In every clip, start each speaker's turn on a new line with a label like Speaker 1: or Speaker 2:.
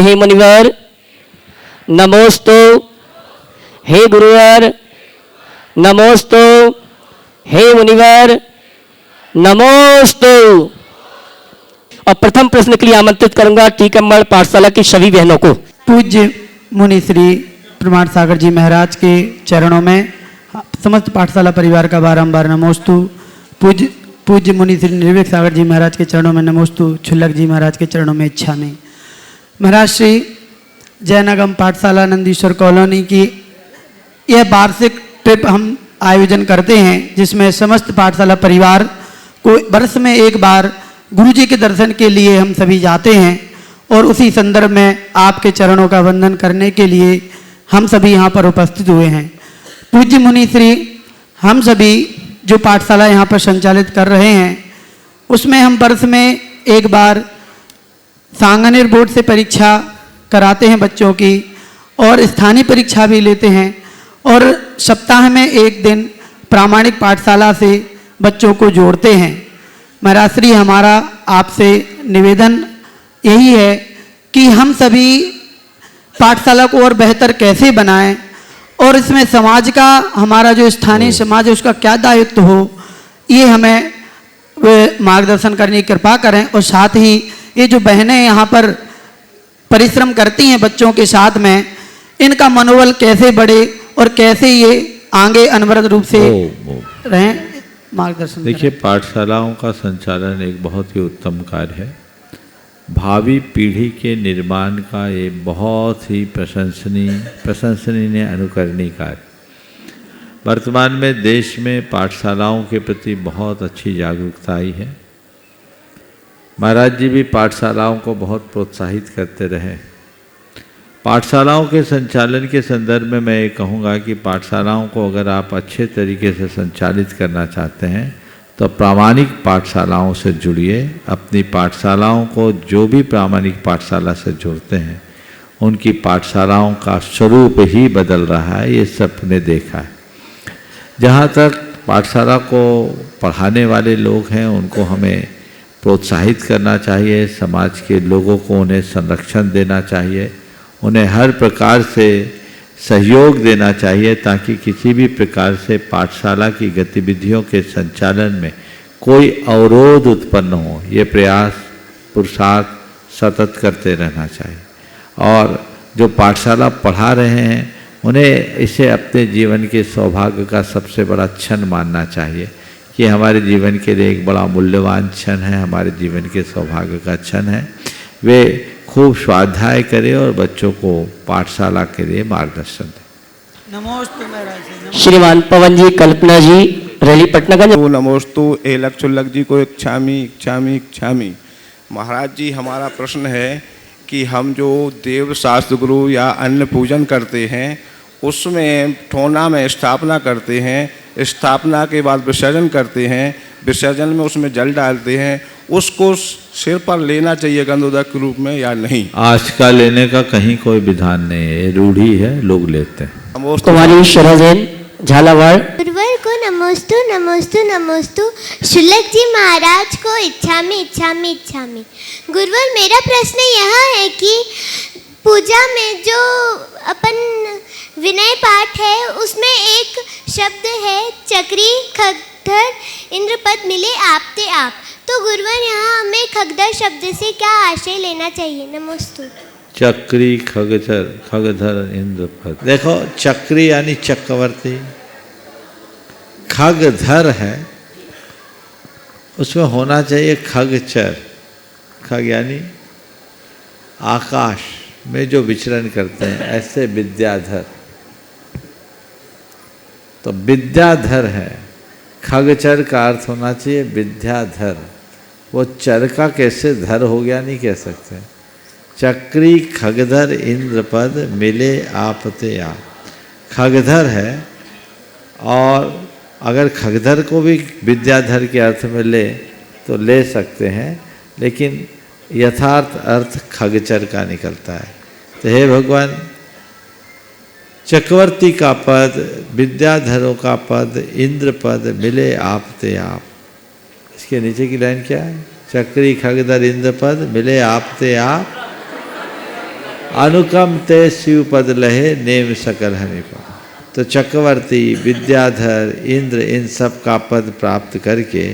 Speaker 1: हे मुनिवर नमोस्तु, हे गुरुवर नमोस्तु, हे मुनिवर नमोस्तु। और प्रथम प्रश्न के लिए आमंत्रित करूंगा टीकमगढ़ पाठशाला की सभी बहनों को।
Speaker 2: पूज्य मुनि श्री प्रमाण सागर जी महाराज के चरणों में समस्त पाठशाला परिवार का बारंबार नमोस्तु। पूज्य मुनि श्री निर्विक सागर जी महाराज के चरणों में नमोस्तु। छुल्लक जी महाराज के चरणों में इच्छा में। महाराज श्री जयनगम पाठशाला नंदीश्वर कॉलोनी की यह वार्षिक ट्रिप हम आयोजन करते हैं, जिसमें समस्त पाठशाला परिवार को वर्ष में एक बार गुरुजी के दर्शन के लिए हम सभी जाते हैं। और उसी संदर्भ में आपके चरणों का वंदन करने के लिए हम सभी यहाँ पर उपस्थित हुए हैं। पूज्य मुनि श्री, हम सभी जो पाठशाला यहाँ पर संचालित कर रहे हैं उसमें हम वर्ष में एक बार सांगनेर बोर्ड से परीक्षा कराते हैं बच्चों की, और स्थानीय परीक्षा भी लेते हैं, और सप्ताह में एक दिन प्रामाणिक पाठशाला से बच्चों को जोड़ते हैं। महाराज श्री, हमारा आपसे निवेदन यही है कि हम सभी पाठशाला को और बेहतर कैसे बनाएं, और इसमें समाज का, हमारा जो स्थानीय समाज है उसका क्या दायित्व हो, ये हमें मार्गदर्शन करने की कृपा करें। और साथ ही ये जो बहनें यहाँ पर परिश्रम करती हैं बच्चों के साथ में, इनका मनोबल कैसे बढ़े और कैसे ये आगे अनवरत रूप से रहें, मार्गदर्शन।
Speaker 3: देखिए, पाठशालाओं का संचालन एक बहुत ही उत्तम कार्य है। भावी पीढ़ी के निर्माण का ये बहुत ही प्रशंसनीय अनुकरणीय कार्य। वर्तमान में देश में पाठशालाओं के प्रति बहुत अच्छी जागरूकता आई है। महाराज जी भी पाठशालाओं को बहुत प्रोत्साहित करते रहे। पाठशालाओं के संचालन के संदर्भ में मैं ये कहूँगा कि पाठशालाओं को अगर आप अच्छे तरीके से संचालित करना चाहते हैं तो प्रामाणिक पाठशालाओं से जुड़िए। अपनी पाठशालाओं को जो भी प्रामाणिक पाठशाला से जोड़ते हैं उनकी पाठशालाओं का स्वरूप ही बदल रहा है, ये सबने देखा है। जहाँ तक पाठशाला को पढ़ाने वाले लोग हैं उनको हमें प्रोत्साहित करना चाहिए, समाज के लोगों को उन्हें संरक्षण देना चाहिए, उन्हें हर प्रकार से सहयोग देना चाहिए ताकि किसी भी प्रकार से पाठशाला की गतिविधियों के संचालन में कोई अवरोध उत्पन्न हो। ये प्रयास पुरुषार्थ सतत करते रहना चाहिए। और जो पाठशाला पढ़ा रहे हैं उन्हें इसे अपने जीवन के सौभाग्य का सबसे बड़ा क्षण मानना चाहिए कि हमारे जीवन के लिए एक बड़ा मूल्यवान क्षण है, हमारे जीवन के सौभाग्य का क्षण है। वे खूब स्वाध्याय करें और बच्चों को पाठशाला के लिए मार्गदर्शन दें।
Speaker 2: नमोस्तु महाराज।
Speaker 1: श्रीमान पवन जी, कल्पना जी, रैली पटनागंज।
Speaker 4: नमोस्तु एलक चुल्लक जी को इच्छामी। महाराज जी, हमारा प्रश्न है कि हम जो देव शास्त्र गुरु या अन्न पूजन करते हैं उसमें ठोना में स्थापना करते हैं, स्थापना के बाद विसर्जन करते हैं, विसर्जन में उसमें जल डालते हैं, उसको सिर पर लेना चाहिए गंधोदक के रूप में या नहीं?
Speaker 3: आज का लेने का कहीं कोई विधान नहीं है, रूढ़ी है, लोग लेते हैं।
Speaker 1: कुमारी शरजैन झालावाड़।
Speaker 5: गुरुवर को नमोस्तु। शुल्लक जी महाराज को इच्छामी। गुरुवर, मेरा प्रश्न यह है कि पूजा में जो अपन विनय पाठ है उसमें एक शब्द है चक्री खगधर इंद्रपद मिले आपते आप, तो गुरुवर यहाँ हमें खगधर शब्द से क्या आशय लेना चाहिए? नमोस्तु।
Speaker 3: चक्री खगधर इंद्रपद। देखो, चक्री यानी चक्रवर्ती, खगधर है उसमें होना चाहिए खगचर। खग यानी आकाश में जो विचरण करते हैं, ऐसे विद्याधर। तो विद्याधर है, खगचर का अर्थ होना चाहिए विद्याधर। वो चर का कैसे धर हो गया नहीं कह सकते। चक्री खगधर इंद्रपद मिले आपते आप। खगधर है, और अगर खगधर को भी विद्याधर के अर्थ में ले तो ले सकते हैं, लेकिन यथार्थ अर्थ खगचर का निकलता है। तो हे भगवान, चक्रवर्ती का पद, विद्याधरों का पद, इंद्र पद मिले आपते आप। इसके नीचे की लाइन क्या है? चक्री खगधर इंद्र पद मिले आपते आप। अनुकम ते शिवपद लहे नेम सकल हनिपा। तो चक्रवर्ती, विद्याधर, इंद्र इन सब का पद प्राप्त करके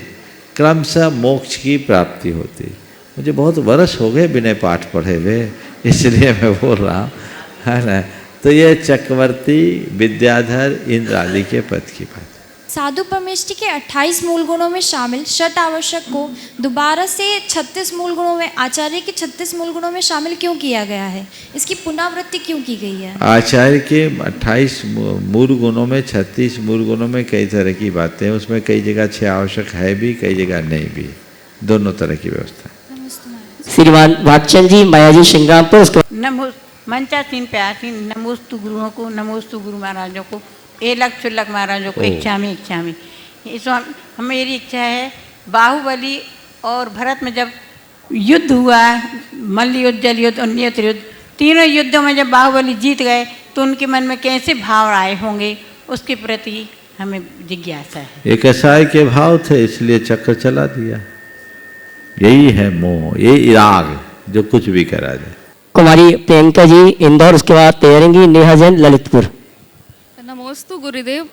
Speaker 3: क्रमशः मोक्ष की प्राप्ति होती। मुझे बहुत वर्ष हो गए बिना पाठ पढ़े हुए, इसलिए मैं बोल रहा हूँ, है ना। तो ये चक्रवर्ती, विद्याधर, इंद्र आदि के पद की बात।
Speaker 6: साधु परमेष्टि के 28 मूल गुणों में शामिल षट आवश्यक को दोबारा से 36 मूल गुणों में, आचार्य के 36 मूल गुणों में शामिल क्यों किया गया है? इसकी पुनरावृत्ति क्यों की गई है?
Speaker 3: आचार्य के 28 मूल गुणों में 36 मूल गुणों में कई तरह की बातें हैं। उसमें कई जगह 6 आवश्यक है भी, कई जगह नहीं भी, दोनों तरह की व्यवस्था।
Speaker 1: श्रीमान भागचंद जी, माया जी श्रृंगारपुर। उसके
Speaker 7: नमो मंचासीन प्यासीन नमोस्तु गुरुओं को, नमोस्तु गुरु महाराजों को, एलक चुल्लक महाराजों को, इच्छा में हम मेरी इच्छा है, बाहुबली और भरत में जब युद्ध हुआ, मल्ल युद्ध, जल युद्ध और नेत्र युद्ध, तीनों युद्धों में जब बाहुबली जीत गए तो उनके मन में कैसे भाव आए होंगे, उसके प्रति हमें जिज्ञासा है।
Speaker 3: एक कसाई के भाव थे, इसलिए चक्र चला दिया। यही है मोह, यही राग, जो कुछ भी करा जाए।
Speaker 1: कुमारी प्रियंका जी इंदौर। उसके बाद तैयारेंगी नेहा जैन ललितपुर।
Speaker 8: नमोस्तु गुरुदेव।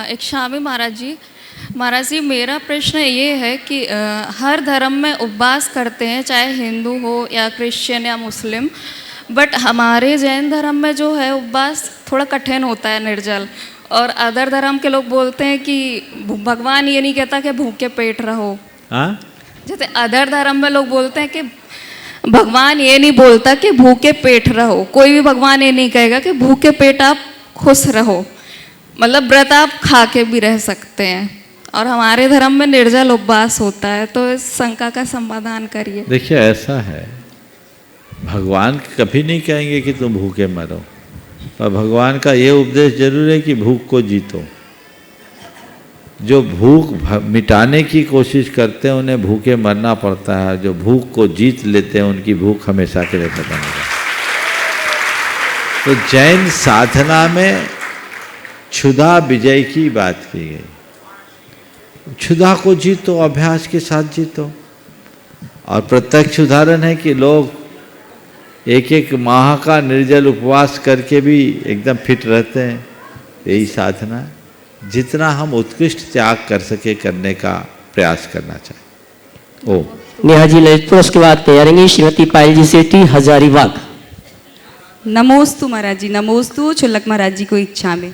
Speaker 8: एक स्वामी महाराज जी, मेरा प्रश्न ये है कि हर धर्म में उपवास करते हैं, चाहे हिंदू हो या क्रिश्चियन या मुस्लिम, बट हमारे जैन धर्म में जो है उपवास थोड़ा कठिन होता है, निर्जल। और अदर धर्म के लोग बोलते हैं कि भगवान ये नहीं कहता कि भूखे पेट रहो। जैसे अदर धर्म में लोग बोलते हैं कि भगवान ये नहीं बोलता कि भूखे पेट रहो, कोई भी भगवान ये नहीं कहेगा कि भूखे पेट आप खुश रहो, मतलब व्रत आप खा के भी रह सकते हैं। और हमारे धर्म में निर्जल उपवास होता है, तो इस शंका का समाधान करिए।
Speaker 3: देखिए ऐसा है, भगवान कभी नहीं कहेंगे कि तुम भूखे मरो, पर भगवान का ये उपदेश जरूर है कि भूख को जीतो। जो भूख मिटाने की कोशिश करते हैं उन्हें भूखे मरना पड़ता है, जो भूख को जीत लेते हैं उनकी भूख हमेशा के लिए खत्म हो जाती है। तो जैन साधना में क्षुधा विजय की बात की गई। क्षुधा को जीतो, अभ्यास के साथ जीतो। और प्रत्यक्ष उदाहरण है कि लोग एक एक माह का निर्जल उपवास करके भी एकदम फिट रहते हैं। यही साधना है। जितना हम उत्कृष्ट त्याग कर सके करने का प्रयास करना चाहिए। ओ
Speaker 1: नेहा जी ललितपुर। उसके बाद तैयारेंगी श्रीमती पायल जी सेठी हजारीबाग।
Speaker 9: नमोस्तु महाराज जी, नमोस्तु चुल्लक महाराज जी को इच्छा में।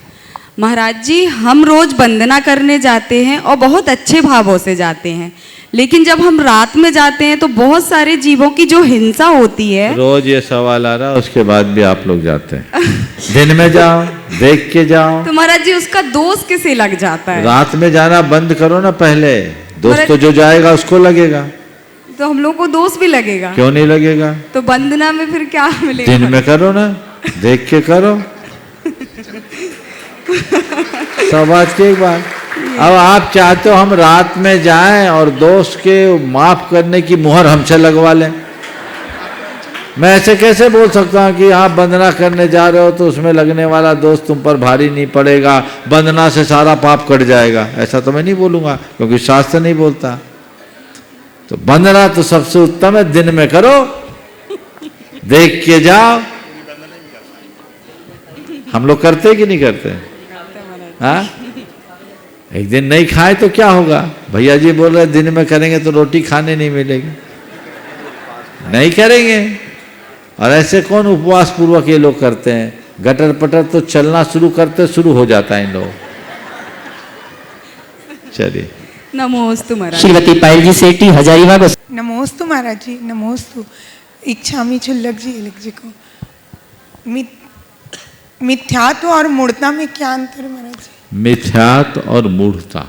Speaker 9: महाराज जी, हम रोज वंदना करने जाते हैं और बहुत अच्छे भावों से जाते हैं, लेकिन जब हम रात में जाते हैं तो बहुत सारे जीवों की जो हिंसा होती है।
Speaker 3: रोज ये सवाल आ रहा, उसके बाद भी आप लोग जाते हैं। दिन में जाओ, देख के जाओ।
Speaker 9: तो महाराज जी उसका दोष किसे लग जाता है?
Speaker 3: रात में जाना बंद करो ना पहले, दोष तो जो जाएगा उसको लगेगा।
Speaker 9: तो हम लोग को दोष भी लगेगा?
Speaker 3: क्यों नहीं लगेगा?
Speaker 9: तो वंदना में फिर क्या मिलेगा?
Speaker 3: दिन में करो ना, देख के करो। सब बात की एक बात। अब आप चाहते हो हम रात में जाएं और दोष के माफ करने की मुहर हमसे लगवा लें? मैं ऐसे कैसे बोल सकता हूं कि आप वंदना करने जा रहे हो तो उसमें लगने वाला दोष तुम पर भारी नहीं पड़ेगा, वंदना से सारा पाप कट जाएगा? ऐसा तो मैं नहीं बोलूंगा, क्योंकि शास्त्र नहीं बोलता। तो वंदना तो सबसे उत्तम है, दिन में करो, देख के जाओ। हम लोग करते कि नहीं करते? हाँ, एक दिन नहीं खाए तो क्या होगा? भैया जी बोल रहे दिन में करेंगे तो रोटी खाने नहीं मिलेगी, नहीं करेंगे। और ऐसे कौन उपवास पूर्वक ये लोग करते हैं? गटर पटर तो चलना शुरू हो जाता है इन लोग। चलिए।
Speaker 9: नमोस्तु महाराज।
Speaker 1: श्रीमती पायल जी सेठी हजारीबाग।
Speaker 10: नमोस्तु महाराज जी, नमोस्तु। इच्छामी चुल्लक जी जी को। मिथ्यात्व और मूढ़ता में क्या अंतर है महाराज जी?
Speaker 3: मिथ्यात्व और मूढ़ता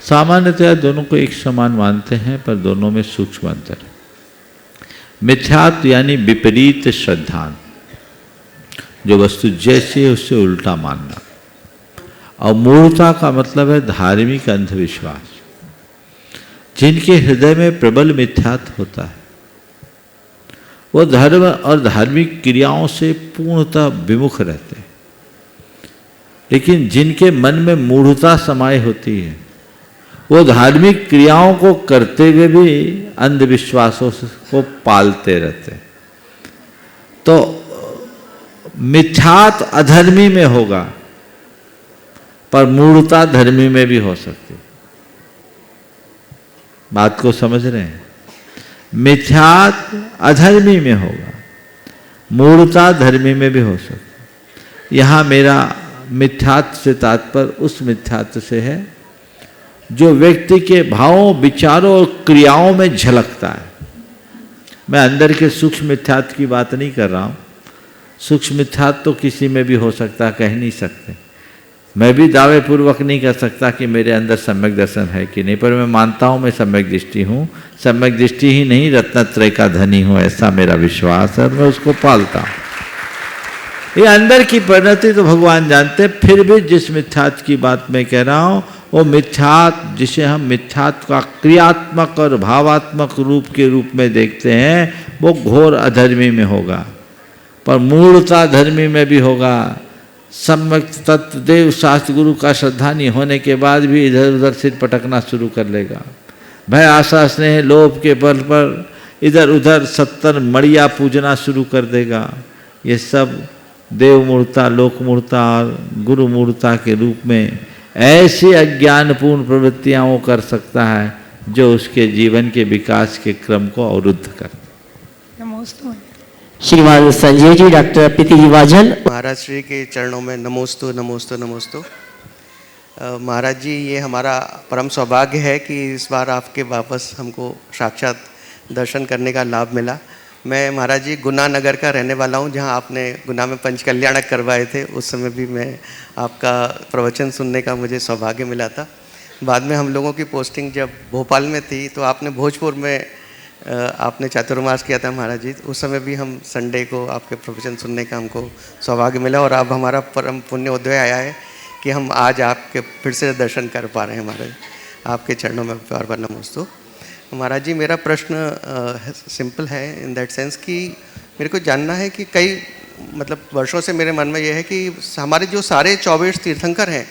Speaker 3: सामान्यतः दोनों को एक समान मानते हैं, पर दोनों में सूक्ष्म अंतर है। मिथ्यात्व यानी विपरीत श्रद्धांत, जो वस्तु जैसी है उससे उल्टा मानना। और मूढ़ता का मतलब है धार्मिक अंधविश्वास। जिनके हृदय में प्रबल मिथ्यात्व होता है वो धर्म और धार्मिक क्रियाओं से पूर्णतः विमुख रहते हैं। लेकिन जिनके मन में मूढ़ता समाये होती है वो धार्मिक क्रियाओं को करते हुए भी अंधविश्वासों को पालते रहते हैं। तो मिथ्यात अधर्मी में होगा, पर मूढ़ता धर्मी में भी हो सकती है। बात को समझ रहे हैं? मिथ्यात अधर्मी में होगा, मूढ़ता धर्मी में भी हो सकती। यहाँ मेरा मिथ्यात से तात्पर्य उस मिथ्यात से है जो व्यक्ति के भावों, विचारों और क्रियाओं में झलकता है। मैं अंदर के सूक्ष्म मिथ्यात की बात नहीं कर रहा हूँ। सूक्ष्म मिथ्यात तो किसी में भी हो सकता, कह नहीं सकते। मैं भी दावे पूर्वक नहीं कर सकता कि मेरे अंदर सम्यक दर्शन है कि नहीं, पर मैं मानता हूँ मैं सम्यक दृष्टि हूँ। सम्यक दृष्टि ही नहीं, रत्नत्रय का धनी हूँ, ऐसा मेरा विश्वास है और मैं उसको पालता हूँ। ये अंदर की परिणति तो भगवान जानते हैं। फिर भी जिस मिथ्यात की बात मैं कह रहा हूँ, वो मिथ्यात जिसे हम मिथ्यात का क्रियात्मक और भावात्मक रूप के रूप में देखते हैं, वो घोर अधर्मी में होगा, पर मूढ़ता धर्मी में भी होगा। सम्यक तत्व देव शास्त्र गुरु का श्रद्धा नहीं होने के बाद भी इधर उधर सिर पटकना शुरू कर लेगा। भय आशा स्नेह लोभ के बल पर इधर उधर 70 मड़िया पूजना शुरू कर देगा। ये सब देव मूर्ता, लोक मूर्ता और गुरु मूर्ता के रूप में ऐसी अज्ञानपूर्ण प्रवृत्तियां वो कर सकता है जो उसके जीवन के विकास के क्रम को अवरुद्ध करता।
Speaker 10: नमोस्तु।
Speaker 1: श्रीमान संजय जी, डॉक्टर प्रीति जी वाजन।
Speaker 11: महाराज श्री के चरणों में नमोस्तु नमोस्तु नमोस्तु। महाराज जी, ये हमारा परम सौभाग्य है कि इस बार आपके वापस हमको साक्षात दर्शन करने का लाभ मिला। मैं महाराज जी गुना नगर का रहने वाला हूँ, जहाँ आपने गुना में पंच कल्याणक करवाए थे। उस समय भी मैं आपका प्रवचन सुनने का मुझे सौभाग्य मिला था। बाद में हम लोगों की पोस्टिंग जब भोपाल में थी तो आपने भोजपुर में आपने चातुर्मास किया था महाराज जी। उस समय भी हम संडे को आपके प्रवचन सुनने का हमको सौभाग्य मिला और अब हमारा परम पुण्य उदय आया है कि हम आज आपके फिर से दर्शन कर पा रहे हैं। महाराज आपके चरणों में बार बार नमोस्तु। महाराज जी, मेरा प्रश्न सिंपल है इन दैट सेंस कि मेरे को जानना है कि कई मतलब वर्षों से मेरे मन में यह है कि हमारे जो सारे 24 तीर्थंकर हैं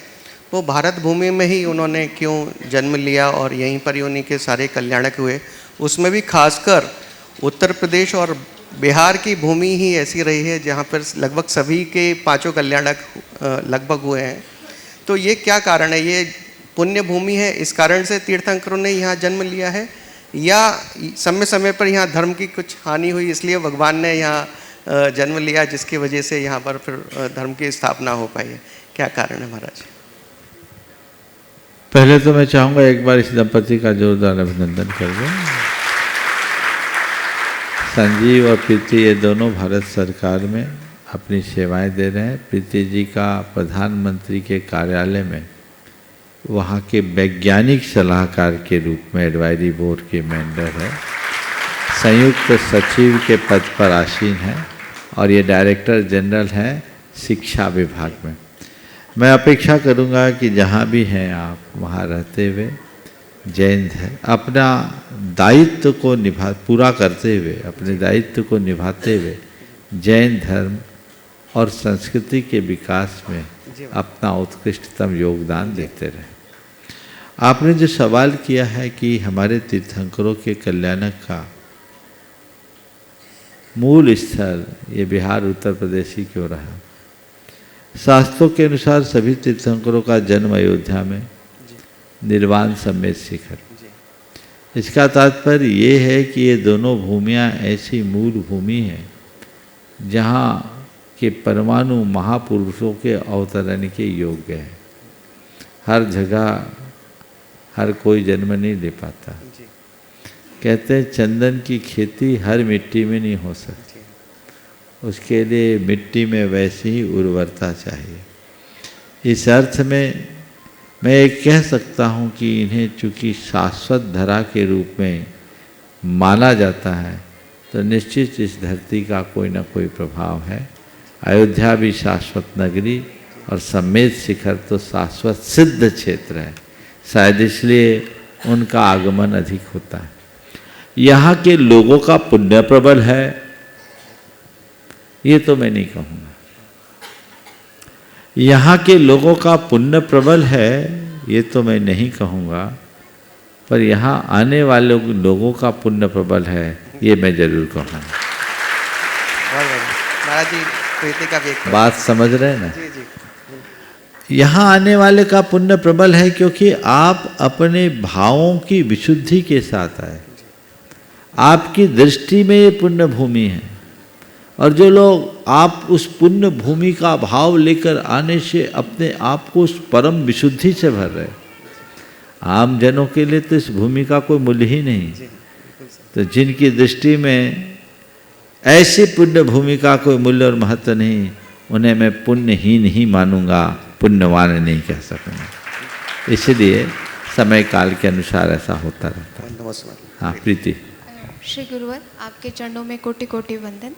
Speaker 11: वो भारत भूमि में ही उन्होंने क्यों जन्म लिया और यहीं पर ही उन्हीं के सारे कल्याणक हुए। उसमें भी खासकर उत्तर प्रदेश और बिहार की भूमि ही ऐसी रही है जहाँ पर लगभग सभी के 5 कल्याणक लगभग हुए हैं। तो ये क्या कारण है? ये पुण्य भूमि है, इस कारण से तीर्थंकरों ने यहाँ जन्म लिया है, या समय समय पर यहाँ धर्म की कुछ हानि हुई इसलिए भगवान ने यहाँ जन्म लिया जिसकी वजह से यहाँ पर फिर धर्म की स्थापना हो पाई है? क्या कारण है महाराज?
Speaker 3: पहले तो मैं चाहूँगा एक बार इस दंपति का जोरदार अभिनंदन कर दूँ। संजीव और प्रीति ये दोनों भारत सरकार में अपनी सेवाएं दे रहे हैं। प्रीति जी का प्रधानमंत्री के कार्यालय में वहाँ के वैज्ञानिक सलाहकार के रूप में एडवाइजरी बोर्ड के मेंबर है, संयुक्त सचिव के पद पर आसीन है और ये डायरेक्टर जनरल हैं शिक्षा विभाग में। मैं अपेक्षा करूँगा कि जहाँ भी हैं आप वहाँ रहते हुए जैन धर्म अपना दायित्व को पूरा करते हुए, अपने दायित्व को निभाते हुए जैन धर्म और संस्कृति के विकास में अपना उत्कृष्टतम योगदान देते रहे। आपने जो सवाल किया है कि हमारे तीर्थंकरों के कल्याणक का मूल स्थल ये बिहार उत्तर प्रदेश ही क्यों रहा? शास्त्रों के अनुसार सभी तीर्थंकरों का जन्म अयोध्या में, निर्वाण समेत शिखर। इसका तात्पर्य ये है कि ये दोनों भूमियाँ ऐसी मूल भूमि हैं जहाँ के परमाणु महापुरुषों के अवतरण के योग्य है। हर जगह हर कोई जन्म नहीं ले पाता। कहते हैं चंदन की खेती हर मिट्टी में नहीं हो सकती, उसके लिए मिट्टी में वैसी ही उर्वरता चाहिए। इस अर्थ में मैं ये कह सकता हूँ कि इन्हें चूँकि शाश्वत धरा के रूप में माना जाता है तो निश्चित इस धरती का कोई ना कोई प्रभाव है। अयोध्या भी शाश्वत नगरी और समेत शिखर तो शाश्वत सिद्ध क्षेत्र है, शायद इसलिए उनका आगमन अधिक होता है। यहाँ के लोगों का पुण्य प्रबल है ये तो मैं नहीं कहूँगा। यहाँ के लोगों का पुण्य प्रबल है ये तो मैं नहीं कहूँगा, पर यहाँ आने वाले लोगों का पुण्य प्रबल है ये मैं जरूर कहूँगा।
Speaker 11: महाराज जी प्रीति का भी एक
Speaker 3: बात समझ रहे हैं ना?
Speaker 11: जी जी
Speaker 3: यहाँ आने वाले का पुण्य प्रबल है, क्योंकि आप अपने भावों की विशुद्धि के साथ आए। आपकी दृष्टि में ये पुण्य भूमि है, और जो लोग आप उस पुण्य भूमि का भाव लेकर आने से अपने आप को उस परम विशुद्धि से भर रहे, आम जनों के लिए तो इस भूमि का कोई मूल्य ही नहीं। तो जिनकी दृष्टि में ऐसी पुण्य भूमि का कोई मूल्य और महत्व नहीं, उन्हें मैं पुण्यहीन ही मानूंगा, पुण्यवान नहीं कह सकूँगा। इसलिए समय काल के अनुसार ऐसा होता रहता है।
Speaker 11: नमस्कार।
Speaker 3: हाँ प्रीति।
Speaker 12: श्री गुरुवर, आपके चरणों में कोटि कोटि वंदन।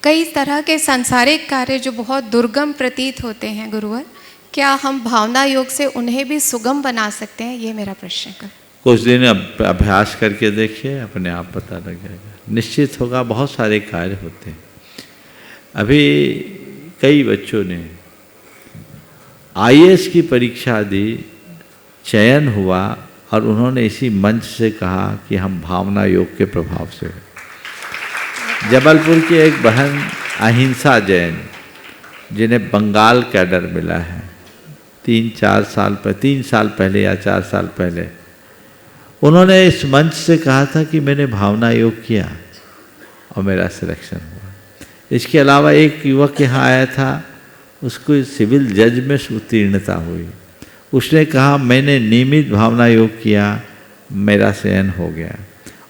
Speaker 12: कई तरह के सांसारिक कार्य जो बहुत दुर्गम प्रतीत होते हैं गुरुवर, क्या हम भावना योग से उन्हें भी सुगम बना सकते हैं? ये मेरा प्रश्न है।
Speaker 3: कुछ दिन अभ्यास करके देखिए, अपने आप पता लग जाएगा, निश्चित होगा। बहुत सारे कार्य होते हैं। अभी कई बच्चों ने IAS की परीक्षा दी, चयन हुआ, और उन्होंने इसी मंच से कहा कि हम भावना योग के प्रभाव से हो। जबलपुर की एक बहन अहिंसा जैन, जिन्हें बंगाल कैडर मिला है 3 साल पहले या 4 साल पहले, उन्होंने इस मंच से कहा था कि मैंने भावना योग किया और मेरा सिलेक्शन हुआ। इसके अलावा एक युवक यहाँ आया था, उसको सिविल जज में उत्तीर्णता हुई। उसने कहा मैंने नियमित भावना योग किया, मेरा चयन हो गया।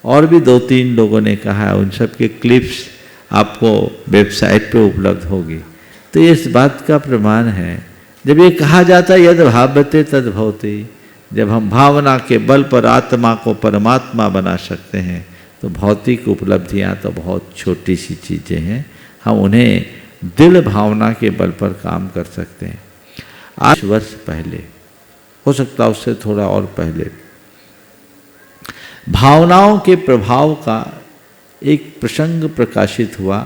Speaker 3: और भी 2-3 लोगों ने कहा, उन सब के क्लिप्स आपको वेबसाइट पे उपलब्ध होगी। तो ये इस बात का प्रमाण है, जब ये कहा जाता है यद भावते तद भवति, जब हम भावना के बल पर आत्मा को परमात्मा बना सकते हैं, तो भौतिक उपलब्धियां तो बहुत छोटी सी चीज़ें हैं, हम उन्हें दिल भावना के बल पर काम कर सकते हैं। 8 वर्ष पहले, हो सकता है उससे थोड़ा और पहले, भावनाओं के प्रभाव का एक प्रसंग प्रकाशित हुआ।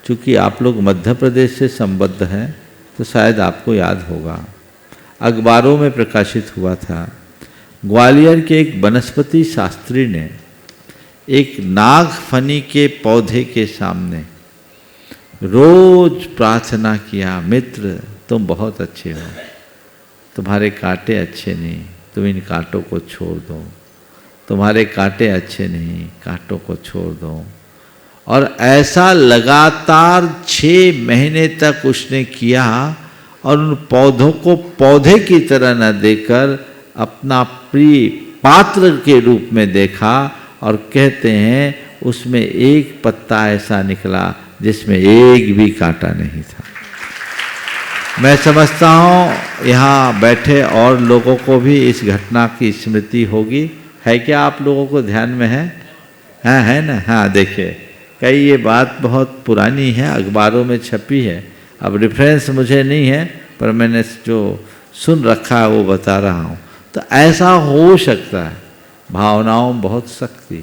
Speaker 3: चूँकि आप लोग मध्य प्रदेश से संबद्ध हैं तो शायद आपको याद होगा, अखबारों में प्रकाशित हुआ था। ग्वालियर के एक वनस्पति शास्त्री ने एक नागफनी के पौधे के सामने रोज प्रार्थना किया, मित्र तुम बहुत अच्छे हो, तुम्हारे कांटे अच्छे नहीं, तुम इन कांटों को छोड़ दो, तुम्हारे कांटे अच्छे नहीं, कांटों को छोड़ दो। और ऐसा लगातार 6 महीने तक उसने किया, और उन पौधों को पौधे की तरह न देखकर अपना प्रिय पात्र के रूप में देखा, और कहते हैं उसमें एक पत्ता ऐसा निकला जिसमें एक भी कांटा नहीं था। मैं समझता हूँ यहाँ बैठे और लोगों को भी इस घटना की स्मृति होगी। है क्या आप लोगों को ध्यान में है? हाँ है ना? हाँ देखिए, कई ये बात बहुत पुरानी है, अखबारों में छपी है। अब रेफरेंस मुझे नहीं है, पर मैंने जो सुन रखा है वो बता रहा हूँ। तो ऐसा हो सकता है, भावनाओं बहुत शक्ति,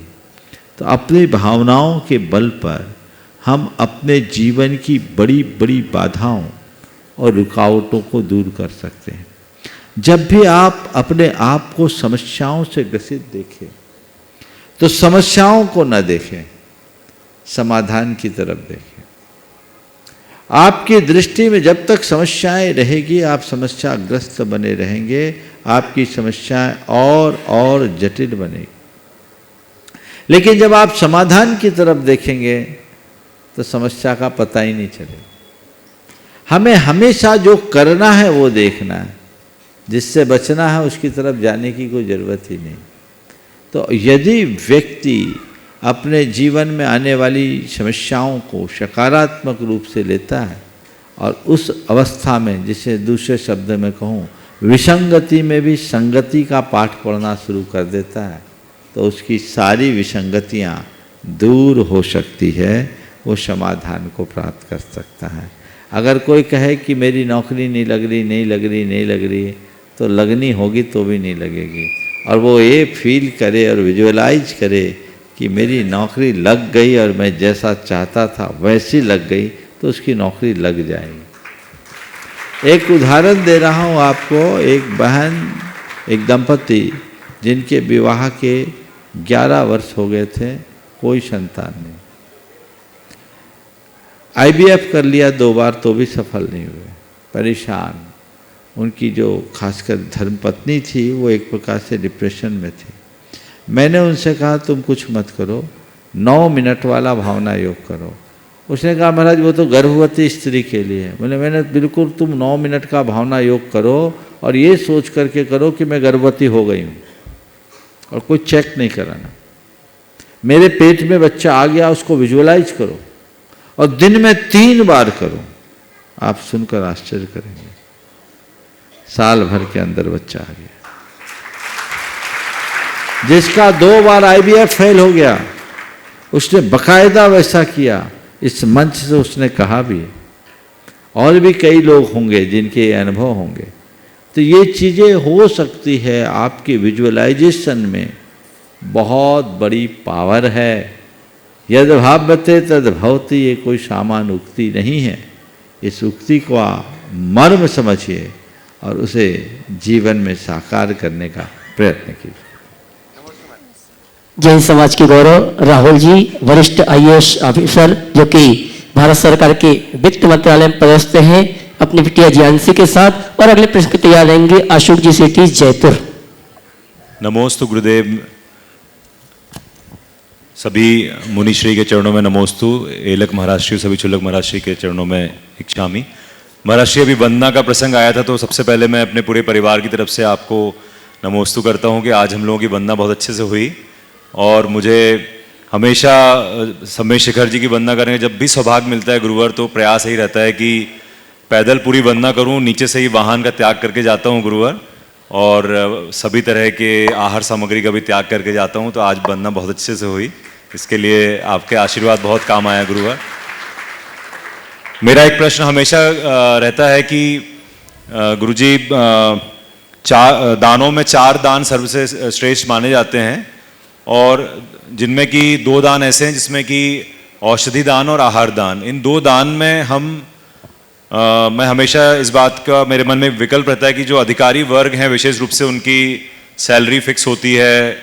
Speaker 3: तो अपनी भावनाओं के बल पर हम अपने जीवन की बड़ी बड़ी बाधाओं और रुकावटों को दूर कर सकते हैं। जब भी आप अपने आप को समस्याओं से ग्रसित देखें, तो समस्याओं को न देखें, समाधान की तरफ देखें। आपकी दृष्टि में जब तक समस्याएं रहेगी, आप समस्याग्रस्त बने रहेंगे, आपकी समस्याएं और जटिल बनेगी। लेकिन जब आप समाधान की तरफ देखेंगे तो समस्या का पता ही नहीं चलेगा। हमें हमेशा जो करना है वो देखना है, जिससे बचना है उसकी तरफ जाने की कोई ज़रूरत ही नहीं। तो यदि व्यक्ति अपने जीवन में आने वाली समस्याओं को सकारात्मक रूप से लेता है, और उस अवस्था में, जिसे दूसरे शब्द में कहूँ, विसंगति में भी संगति का पाठ पढ़ना शुरू कर देता है, तो उसकी सारी विसंगतियाँ दूर हो सकती है, वो समाधान को प्राप्त कर सकता है। अगर कोई कहे कि मेरी नौकरी नहीं लग रही, तो लगनी होगी तो भी नहीं लगेगी। और वो ये फील करे और विजुअलाइज करे कि मेरी नौकरी लग गई और मैं जैसा चाहता था वैसी लग गई, तो उसकी नौकरी लग जाएगी। एक उदाहरण दे रहा हूँ आपको। एक बहन, एक दंपति जिनके विवाह के 11 वर्ष हो गए थे, कोई संतान नहीं। IVF कर लिया 2 बार तो भी सफल नहीं हुए, परेशान। उनकी जो खासकर धर्मपत्नी थी वो एक प्रकार से डिप्रेशन में थी। मैंने उनसे कहा तुम कुछ मत करो, 9 मिनट वाला भावना योग करो। उसने कहा महाराज वो तो गर्भवती स्त्री के लिए है। मैंने बिल्कुल तुम 9 मिनट का भावना योग करो और ये सोच करके करो कि मैं गर्भवती हो गई हूँ, और कोई चेक नहीं कराना। मेरे पेट में बच्चा आ गया उसको विजुअलाइज करो और दिन में 3 बार करो। आप सुनकर आश्चर्य करेंगे, साल भर के अंदर बच्चा आ गया। जिसका 2 बार IVF फेल हो गया उसने बकायदा वैसा किया, इस मंच से उसने कहा भी। और भी कई लोग होंगे जिनके ये अनुभव होंगे। तो ये चीज़ें हो सकती है, आपके विजुअलाइजेशन में बहुत बड़ी पावर है। यद भाव्यते तद भवति, ये कोई सामान्य उक्ति नहीं है। इस उक्ति को मर्म समझिए और उसे जीवन में साकार करने का प्रयत्न कीजिए।
Speaker 1: जैन समाज के गौरव राहुल जी, वरिष्ठ IAS ऑफिसर जो कि भारत सरकार के वित्त मंत्रालय में पदस्थ हैं, अपनी बिटिया जियांशी के साथ। और अगले प्रश्न के तैयार रहेंगे अशोक जी सेठी, जयपुर।
Speaker 13: नमोस्तु गुरुदेव। सभी मुनिश्री के चरणों में नमोस्तु। एलक महाराज श्री, सभी चुल्लक महाराज श्री के चरणों में इच्छामी। महाराज श्री, अभी वंदना का प्रसंग आया था तो सबसे पहले मैं अपने पूरे परिवार की तरफ से आपको नमोस्तु करता हूँ कि आज हम लोगों की वंदना बहुत अच्छे से हुई। और मुझे हमेशा समय शिखर जी की वंदना करने जब भी सौभाग्य मिलता है गुरुवर, तो प्रयास यही रहता है कि पैदल पूरी वंदना करूं, नीचे से ही वाहन का त्याग करके जाता हूं गुरुवर, और सभी तरह के आहार सामग्री का भी त्याग करके जाता हूं। तो आज वंदना बहुत अच्छे से हुई, इसके लिए आपके आशीर्वाद बहुत काम आया गुरुवर। मेरा एक प्रश्न हमेशा रहता है कि गुरुजी, दानों में 4 दान सर्वसे श्रेष्ठ माने जाते हैं, और जिनमें कि 2 दान ऐसे हैं जिसमें कि औषधि दान और आहार दान। इन 2 दान में मैं हमेशा इस बात का मेरे मन में विकल्प रहता है कि जो अधिकारी वर्ग हैं विशेष रूप से उनकी सैलरी फिक्स होती है,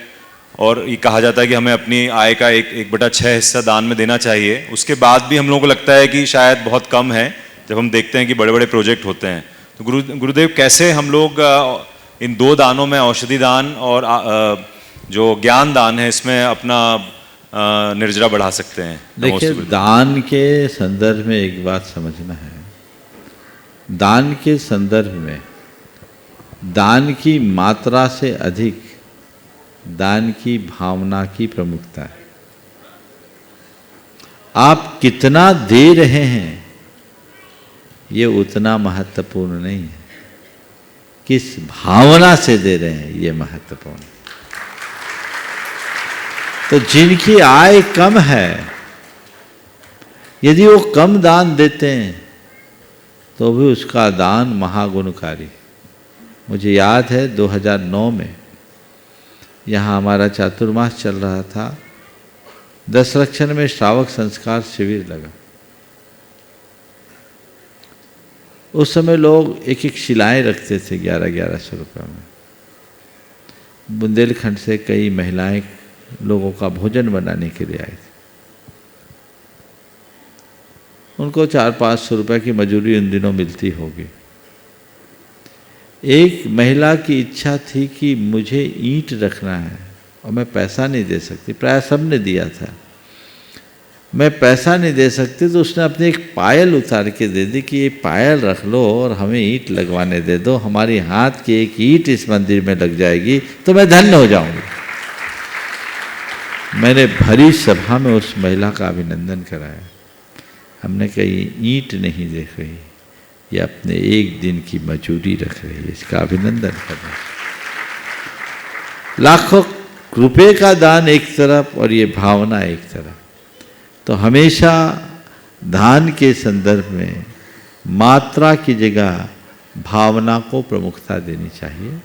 Speaker 13: और ये कहा जाता है कि हमें अपनी आय का 1/6 हिस्सा दान में देना चाहिए। उसके बाद भी हम लोगों को लगता है कि शायद बहुत कम है जब हम देखते हैं कि बड़े बड़े प्रोजेक्ट होते हैं। तो गुरुदेव, कैसे हम लोग इन 2 दानों में औषधि दान और जो ज्ञान दान है इसमें अपना निर्जरा बढ़ा सकते हैं?
Speaker 3: देखिए, दान के संदर्भ में एक बात समझना है। दान के संदर्भ में दान की मात्रा से अधिक दान की भावना की प्रमुखता है। आप कितना दे रहे हैं ये उतना महत्वपूर्ण नहीं है, किस भावना से दे रहे हैं ये महत्वपूर्ण है। तो जिनकी आय कम है, यदि वो कम दान देते हैं तो भी उसका दान महागुणकारी। मुझे याद है 2009 में यहाँ हमारा चातुर्मास चल रहा था, दशरक्षण में श्रावक संस्कार शिविर लगा। उस समय लोग 1-1 शिलाएं रखते थे 1100 रुपये में। बुंदेलखंड से कई महिलाएं लोगों का भोजन बनाने के लिए आई थी। उनको 400-500 रुपये की मजूरी उन दिनों मिलती होगी। एक महिला की इच्छा थी कि मुझे ईंट रखना है और मैं पैसा नहीं दे सकती, प्राय सबने दिया था, मैं पैसा नहीं दे सकती, तो उसने अपनी एक पायल उतार के दे दी कि ये पायल रख लो और हमें ईंट लगवाने दे दो, हमारी हाथ की एक ईंट इस मंदिर में लग जाएगी तो मैं धन्य हो जाऊंगी। मैंने भरी सभा में उस महिला का अभिनंदन कराया। हमने कही ईंट नहीं देख रही, ये अपने एक दिन की मजूरी रख रही है, इसका अभिनंदन करना। लाखों रुपए का दान एक तरफ और ये भावना एक तरफ। तो हमेशा दान के संदर्भ में मात्रा की जगह भावना को प्रमुखता देनी चाहिए।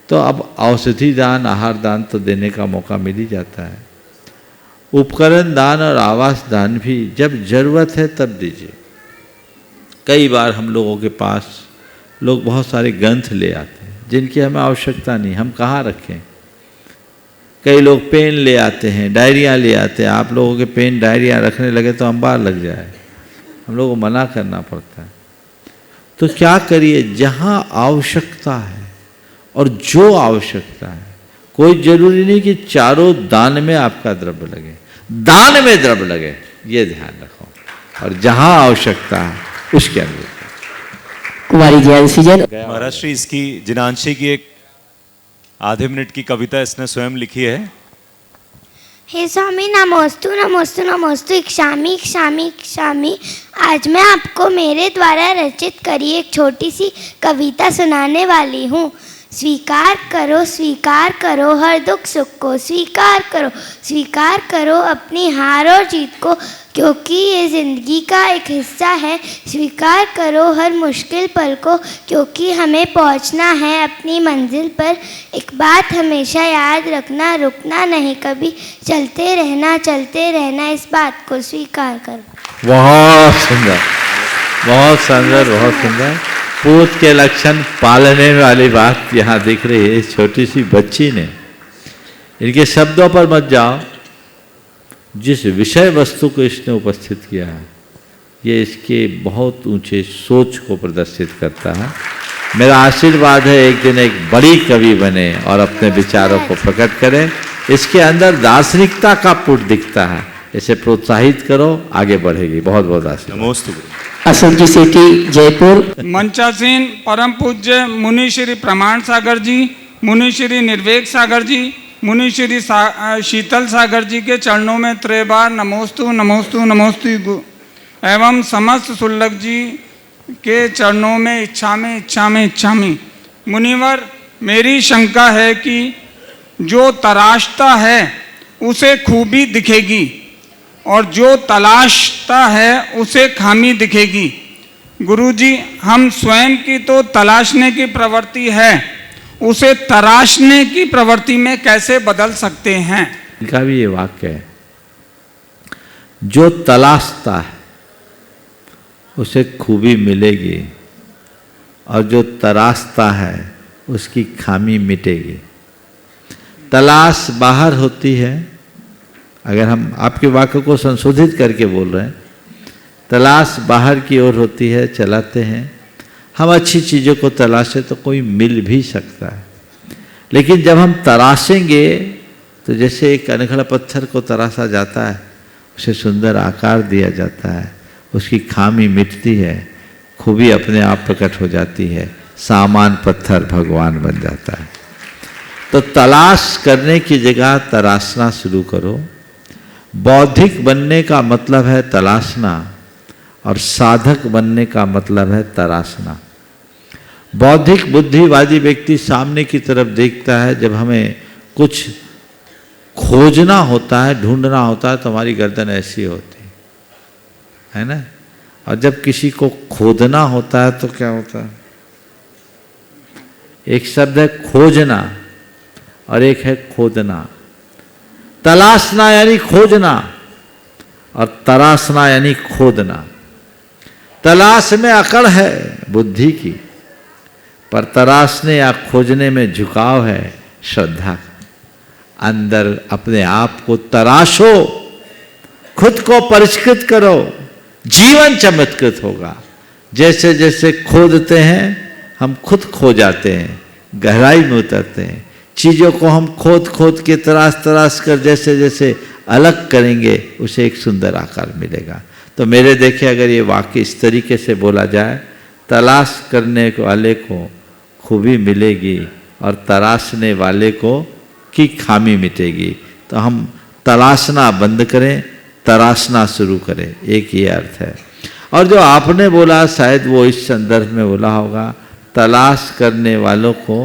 Speaker 3: तो अब औषधि दान, आहार दान तो देने का मौका मिल ही जाता है। उपकरण दान और आवास दान भी जब जरूरत है तब दीजिए। कई बार हम लोगों के पास लोग बहुत सारे ग्रंथ ले आते हैं जिनकी हमें आवश्यकता नहीं, हम कहाँ रखें। कई लोग पेन ले आते हैं, डायरिया ले आते हैं। आप लोगों के पेन डायरिया रखने लगे तो अंबार लग जाए। हम लोग को मना करना पड़ता है। तो क्या करिए, जहाँ आवश्यकता है और जो आवश्यकता है, कोई जरूरी नहीं कि चारों दान में आपका द्रव्य लगे, दान में द्रव्य लगे, ये ध्यान रखो, और जहाँ आवश्यकता है उसके अनुरूप।
Speaker 1: कुमारी ज्ञानसी जैन।
Speaker 13: महाराज श्री, इसकी जिनांशी की एक आधे मिनट की कविता इसने स्वयं लिखी है।
Speaker 5: हे स्वामी नमोस्तु नमोस्तु नमोस्तु, इक्षामी इक्षामी इक्षामी। आज मैं आपको मेरे द्वारा रचित करी एक छोटी सी कविता सुनाने वाली हूँ। स्वीकार करो हर दुख सुख को, स्वीकार करो अपनी हार और जीत को, क्योंकि ये ज़िंदगी का एक हिस्सा है। स्वीकार करो हर मुश्किल पल को, क्योंकि हमें पहुंचना है अपनी मंजिल पर। एक बात हमेशा याद रखना, रुकना नहीं कभी, चलते रहना, इस बात को स्वीकार करो।
Speaker 3: बहुत सुंदर, बहुत सुंदर, बहुत सुंदर। पूत के लक्षण पालने वाली बात यहाँ दिख रही है इस छोटी सी बच्ची ने। इनके शब्दों पर मत जाओ, जिस विषय वस्तु को इसने उपस्थित किया है ये इसके बहुत ऊंचे सोच को प्रदर्शित करता है। मेरा आशीर्वाद है एक दिन एक बड़ी कवि बने और अपने विचारों को प्रकट करे। इसके अंदर दार्शनिकता का पुट दिखता है, इसे प्रोत्साहित करो, आगे बढ़ेगी। बहुत बहुत आशीर्वाद।
Speaker 13: नमोस्तु।
Speaker 1: अशोक जी सेठी जयपुर।
Speaker 14: मंचासीन परम पूज्य मुनि श्री प्रमाण सागर जी, मुनि श्री निर्वेक सागर जी, मुनि श्री शीतल सागर जी के चरणों में त्रिबार नमोस्तु नमोस्तु नमोस्तु एवं समस्त शुल्लक जी के चरणों में इच्छामी। मुनिवर, मेरी शंका है कि जो तराशता है उसे खूबी दिखेगी और जो तलाशता है उसे खामी दिखेगी। गुरुजी, हम स्वयं की तो तलाशने की प्रवृत्ति है, उसे तराशने की प्रवृत्ति में कैसे बदल सकते हैं?
Speaker 3: इनका भी ये वाक्य है, जो तलाशता है उसे खूबी मिलेगी और जो तराशता है उसकी खामी मिटेगी। तलाश बाहर होती है, अगर हम आपके वाक्य को संशोधित करके बोल रहे हैं, तलाश बाहर की ओर होती है, चलाते हैं हम अच्छी चीज़ों को तलाशें तो कोई मिल भी सकता है, लेकिन जब हम तराशेंगे तो जैसे एक अनगढ़ पत्थर को तराशा जाता है, उसे सुंदर आकार दिया जाता है, उसकी खामी मिटती है, खूबी अपने आप प्रकट हो जाती है, सामान पत्थर भगवान बन जाता है। तो तलाश करने की जगह तराशना शुरू करो। बौद्धिक बनने का मतलब है तलाशना और साधक बनने का मतलब है तराशना। बौद्धिक बुद्धिवादी व्यक्ति सामने की तरफ देखता है, जब हमें कुछ खोजना होता है, ढूंढना होता है तो हमारी गर्दन ऐसी होती है ना, और जब किसी को खोदना होता है तो क्या होता है? एक शब्द है खोजना और एक है खोदना। तलाशना यानी खोजना और तराशना यानी खोदना। तलाश में अकड़ है बुद्धि की, पर तराशने या खोजने में झुकाव है श्रद्धा का। अंदर अपने आप को तराशो, खुद को परिष्कृत करो, जीवन चमत्कृत होगा। जैसे जैसे खोदते हैं हम खुद खो जाते हैं, गहराई में उतरते हैं। चीज़ों को हम खोद खोद के तराश कर जैसे जैसे अलग करेंगे उसे एक सुंदर आकार मिलेगा। तो मेरे देखे अगर ये वाक्य इस तरीके से बोला जाए, तलाश करने वाले को खूबी मिलेगी और तराशने वाले को की खामी मिटेगी। तो हम तलाशना बंद करें, तराशना शुरू करें, एक ये अर्थ है। और जो आपने बोला शायद वो इस संदर्भ में बोला होगा, तलाश करने वालों को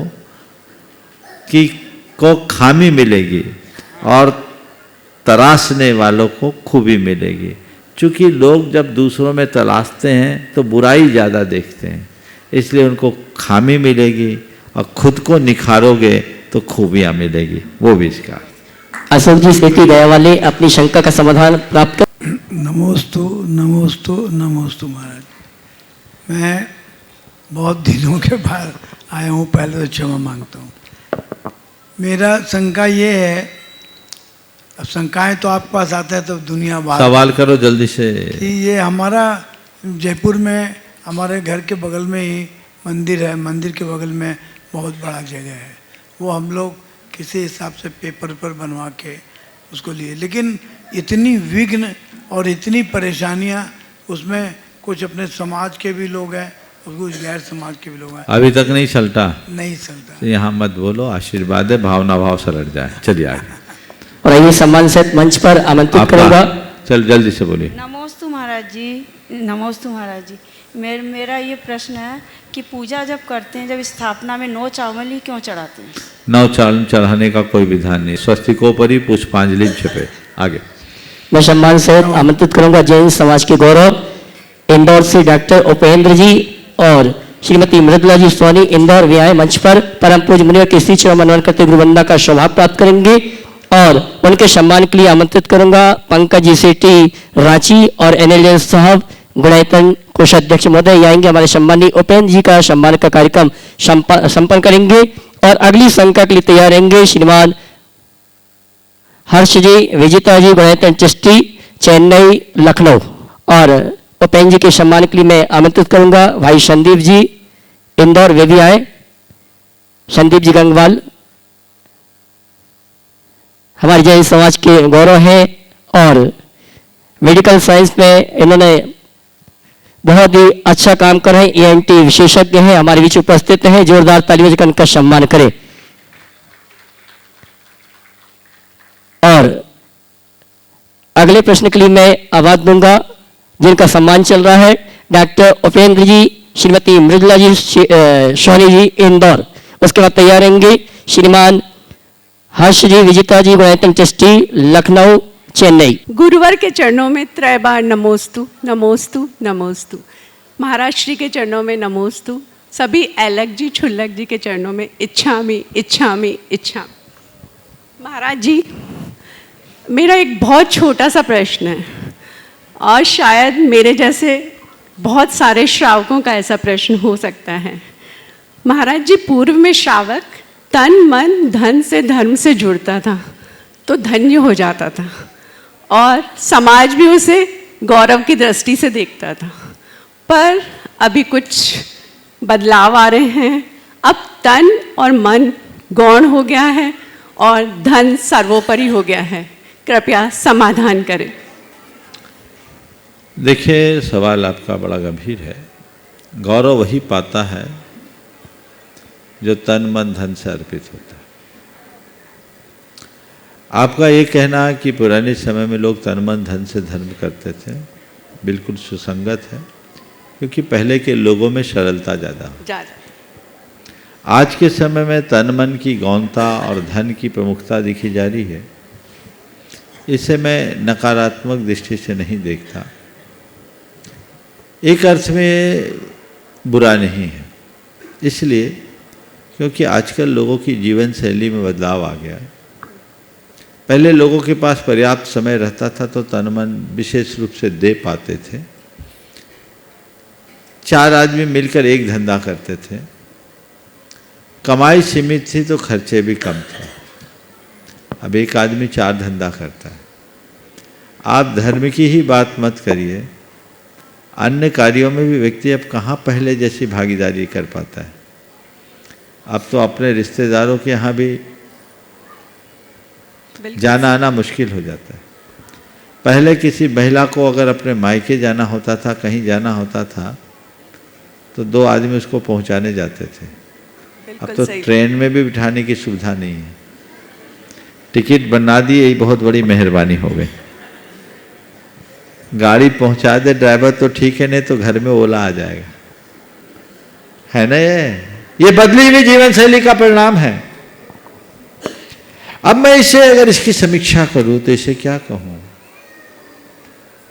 Speaker 3: खामी मिलेगी और तराशने वालों को खूबी मिलेगी। क्योंकि लोग जब दूसरों में तलाशते हैं तो बुराई ज़्यादा देखते हैं, इसलिए उनको खामी मिलेगी और खुद को निखारोगे तो खूबियाँ मिलेगी, वो भी इसका।
Speaker 1: अशोक जी सेठी दया वाले अपनी शंका का समाधान प्राप्त कर।
Speaker 15: नमोस्तु नमोस्तु नमोस्तु महाराज, मैं बहुत दिनों के बाद आया हूँ, पहले तो क्षमा मांगता हूँ। मेरा शंका ये है, अब शंकाएं तो आपके पास आते हैं तो दुनिया बात
Speaker 3: सवाल करो जल्दी से।
Speaker 15: कि ये हमारा जयपुर में हमारे घर के बगल में ही मंदिर है, मंदिर के बगल में बहुत बड़ा जगह है, वो हम लोग किसी हिसाब से पेपर पर बनवा के उसको लिए, लेकिन इतनी विघ्न और इतनी परेशानियां उसमें, कुछ अपने समाज के भी लोग हैं और कुछ गैर समाज के भी लोग हैं।
Speaker 3: अभी तक नहीं चलता?
Speaker 15: नहीं चलता।
Speaker 3: तो यहाँ मत बोलो, आशीर्वाद है, भावना भाव से लड़ जाए। चलिए आगे।
Speaker 1: और आइए सम्मान से मंच पर आमंत्रित करूंगा।
Speaker 3: चल जल्दी से बोलिए।
Speaker 16: नमोस्तु महाराज जी, नमोस्तु महाराज जी। मेरा ये प्रश्न है कि पूजा जब करते हैं, जब स्थापना में 9 चावल ही क्यों चढ़ाते हैं?
Speaker 3: 9 चावल चढ़ाने का कोई विधान नहीं, स्वस्तिकोपरि पुष्पांजलि छपे। आगे
Speaker 1: मैं सम्मान से आमंत्रित करूंगा जैन समाज के गौरव इंदौर से डॉक्टर उपेंद्र जी और श्रीमती मृदुला जी सोनी इंदौर वे आए मंच पर। परम पूज्य मुनिवर के श्री चरण मनन करते गुरुवंदना का शोभा प्राप्त करेंगे और उनके सम्मान के लिए आमंत्रित करूंगा पंकज जी सेठी रांची और एनएलएन साहब गुणायतन कोषाध्यक्ष महोदय आएंगे। हमारे सम्मानी उपेंद्र जी का सम्मान का कार्यक्रम संपन्न करेंगे और अगली संख्या के लिए तैयार रहेंगे श्रीमान हर्ष जी, विजेता जी गुणायतन ट्रस्टी चेन्नई लखनऊ। और उपेंद्र जी के सम्मान के लिए मैं आमंत्रित करूंगा भाई संदीप जी इंदौर वे भी आए। संदीप जी गंगवाल हमारे जैन समाज के गौरव हैं और मेडिकल साइंस में इन्होंने बहुत ही अच्छा काम कर रहे हैं, ENT विशेषज्ञ हैं, हमारे बीच उपस्थित हैं। जोरदार तालियों से उनका सम्मान करें। और अगले प्रश्न के लिए मैं आवाज दूंगा जिनका सम्मान चल रहा है डॉक्टर उपेंद्र जी, श्रीमती मृदुला जी सोनी जी इंदौर। उसके बाद तैयार रहेंगे श्रीमान हर्ष जी, विजेता जी गुणायतन ट्रस्टी लखनऊ चेन्नई।
Speaker 17: गुरुवर के चरणों में त्रय बार नमोस्तु नमोस्तु नमोस्तु। महाराज श्री के चरणों में नमोस्तु। सभी ऐलक जी छुल्लक जी के चरणों में इच्छामि इच्छामि इच्छामि। महाराज जी, मेरा एक बहुत छोटा सा प्रश्न है और शायद मेरे जैसे बहुत सारे श्रावकों का ऐसा प्रश्न हो सकता है। महाराज जी, पूर्व में श्रावक तन मन धन से धर्म से जुड़ता था तो धन्य हो जाता था और समाज भी उसे गौरव की दृष्टि से देखता था, पर अभी कुछ बदलाव आ रहे हैं। अब तन और मन गौण हो गया है और धन सर्वोपरि हो गया है। कृपया समाधान करें।
Speaker 3: देखिए, सवाल आपका बड़ा गंभीर है। गौरव वही पाता है जो तन मन धन से अर्पित होता है। आपका ये कहना कि पुराने समय में लोग तन मन धन से धर्म करते थे, बिल्कुल सुसंगत है, क्योंकि पहले के लोगों में सरलता ज़्यादा। आज के समय में तन मन की गौणता और धन की प्रमुखता दिखी जा रही है। इसे मैं नकारात्मक दृष्टि से नहीं देखता। एक अर्थ में बुरा नहीं है, इसलिए क्योंकि आजकल लोगों की जीवन शैली में बदलाव आ गया है। पहले लोगों के पास पर्याप्त समय रहता था तो तन मन विशेष रूप से दे पाते थे। 4 आदमी मिलकर एक धंधा करते थे, कमाई सीमित थी तो खर्चे भी कम थे। अब एक आदमी 4 धंधा करता है। आप धर्म की ही बात मत करिए, अन्य कार्यों में भी व्यक्ति अब कहाँ पहले जैसी भागीदारी कर पाता है। अब तो अपने रिश्तेदारों के यहाँ भी जाना आना मुश्किल हो जाता है। पहले किसी महिला को अगर अपने मायके जाना होता था, कहीं जाना होता था, तो 2 आदमी उसको पहुंचाने जाते थे। अब तो ट्रेन में भी बिठाने की सुविधा नहीं है, टिकट बना दी, यही बहुत बड़ी मेहरबानी हो गई। गाड़ी पहुंचा दे ड्राइवर तो ठीक है, नहीं तो घर में ओला आ जाएगा, है ना। ये बदली हुई जीवन शैली का परिणाम है। अब मैं इसे अगर इसकी समीक्षा करूं तो इसे क्या कहूं?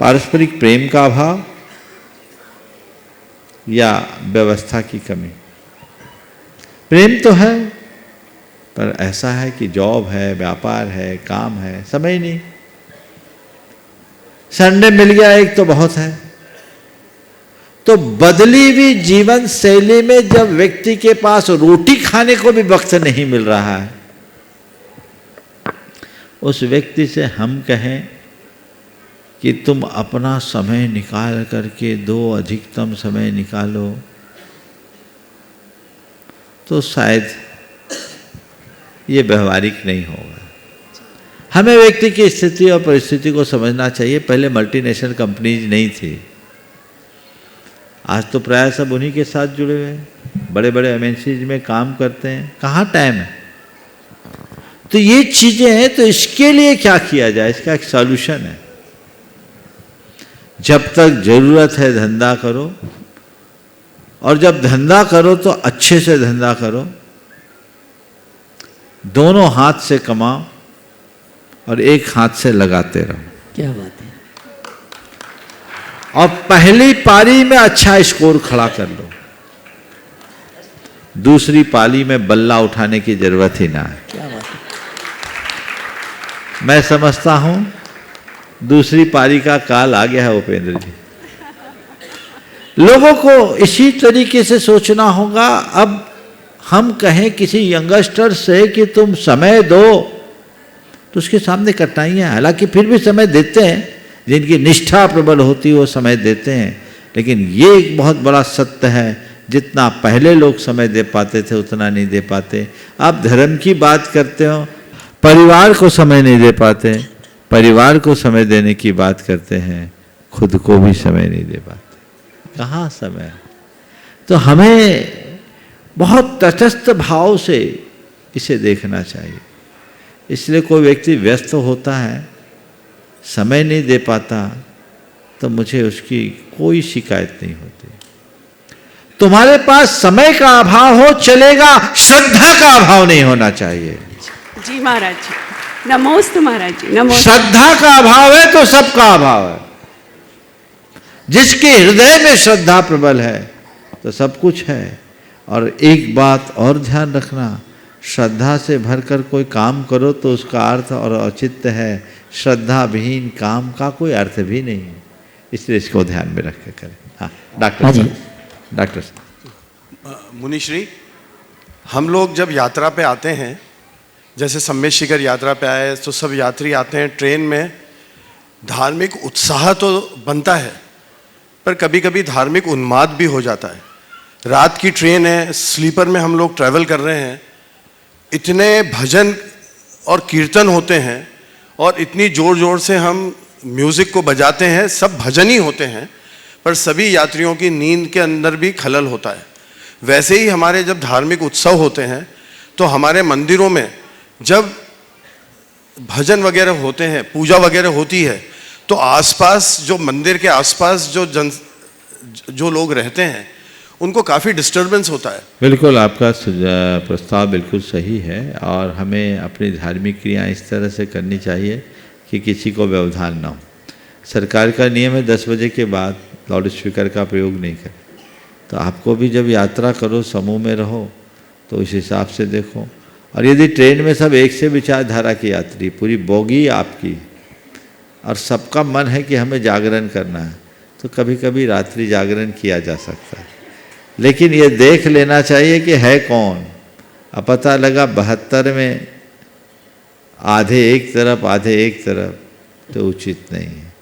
Speaker 3: पारस्परिक प्रेम का अभाव या व्यवस्था की कमी? प्रेम तो है, पर ऐसा है कि जॉब है, व्यापार है, काम है, समय नहीं। संडे मिल गया एक तो बहुत है। तो बदली हुई जीवन शैली में जब व्यक्ति के पास रोटी खाने को भी वक्त नहीं मिल रहा है, उस व्यक्ति से हम कहें कि तुम अपना समय निकाल करके दो, अधिकतम समय निकालो, तो शायद ये व्यवहारिक नहीं होगा। हमें व्यक्ति की स्थिति और परिस्थिति को समझना चाहिए। पहले मल्टीनेशनल कंपनीज नहीं थी, आज तो प्राय सब उन्हीं के साथ जुड़े हुए हैं, बड़े बड़े एमएनसीज में काम करते हैं, कहाँ टाइम है। तो ये चीज़ें हैं, तो इसके लिए क्या किया जाए, इसका एक सॉल्यूशन है। जब तक जरूरत है धंधा करो, और जब धंधा करो तो अच्छे से धंधा करो, दोनों हाथ से कमाओ और एक हाथ से लगाते रहो।
Speaker 1: क्या बात है।
Speaker 3: और पहली पारी में अच्छा स्कोर खड़ा कर लो, दूसरी पारी में बल्ला उठाने की जरूरत ही ना है।
Speaker 1: क्या बात है।
Speaker 3: मैं समझता हूं दूसरी पारी का काल आ गया है उपेंद्र जी। लोगों को इसी तरीके से सोचना होगा। अब हम कहें किसी यंगस्टर से कि तुम समय दो, तो उसके सामने कठिनाइयां, हालांकि फिर भी समय देते हैं, जिनकी निष्ठा प्रबल होती है वो समय देते हैं। लेकिन ये एक बहुत बड़ा सत्य है, जितना पहले लोग समय दे पाते थे उतना नहीं दे पाते। आप धर्म की बात करते हो, परिवार को समय नहीं दे पाते, परिवार को समय देने की बात करते हैं, खुद को भी समय नहीं दे पाते। कहाँ समय? तो हमें बहुत तटस्थ भाव से इसे देखना चाहिए। इसलिए कोई व्यक्ति व्यस्त होता है, समय नहीं दे पाता, तो मुझे उसकी कोई शिकायत नहीं होती। तुम्हारे पास समय का अभाव हो चलेगा, श्रद्धा का अभाव नहीं होना चाहिए।
Speaker 17: जी महाराज जी, नमोस्तु महाराज जी, नमोस्तु।
Speaker 3: श्रद्धा का अभाव है तो सबका अभाव है। जिसके हृदय में श्रद्धा प्रबल है तो सब कुछ है। और एक बात और ध्यान रखना, श्रद्धा से भरकर कोई काम करो तो उसका अर्थ और औचित्य है, श्रद्धा विहीन काम का कोई अर्थ भी नहीं है। इसलिए इसको ध्यान में रख के करें। हाँ डॉक्टर साहब, डॉक्टर साहब।
Speaker 18: मुनिश्री, हम लोग जब यात्रा पे आते हैं, जैसे सम्मेद शिखर यात्रा पे आए तो सब यात्री आते हैं ट्रेन में, धार्मिक उत्साह तो बनता है पर कभी कभी धार्मिक उन्माद भी हो जाता है। रात की ट्रेन है, स्लीपर में हम लोग ट्रैवल कर रहे हैं, इतने भजन और कीर्तन होते हैं और इतनी ज़ोर ज़ोर से हम म्यूज़िक को बजाते हैं, सब भजन ही होते हैं, पर सभी यात्रियों की नींद के अंदर भी खलल होता है। वैसे ही हमारे जब धार्मिक उत्सव होते हैं तो हमारे मंदिरों में जब भजन वगैरह होते हैं, पूजा वगैरह होती है, तो आसपास जो मंदिर के आसपास जो लोग रहते हैं उनको काफ़ी डिस्टर्बेंस होता है।
Speaker 3: बिल्कुल, आपका प्रस्ताव बिल्कुल सही है और हमें अपनी धार्मिक क्रियाएं इस तरह से करनी चाहिए कि किसी को व्यवधान ना हो। सरकार का नियम है 10 बजे के बाद लाउड स्पीकर का प्रयोग नहीं करें। तो आपको भी जब यात्रा करो, समूह में रहो, तो इस हिसाब से देखो। और यदि ट्रेन में सब एक से विचारधारा की यात्री, पूरी बोगी आपकी, और सबका मन है कि हमें जागरण करना है, तो कभी कभी रात्रि जागरण किया जा सकता है। लेकिन ये देख लेना चाहिए कि है कौन। अब पता लगा 72 में आधे एक तरफ आधे एक तरफ, तो उचित नहीं है।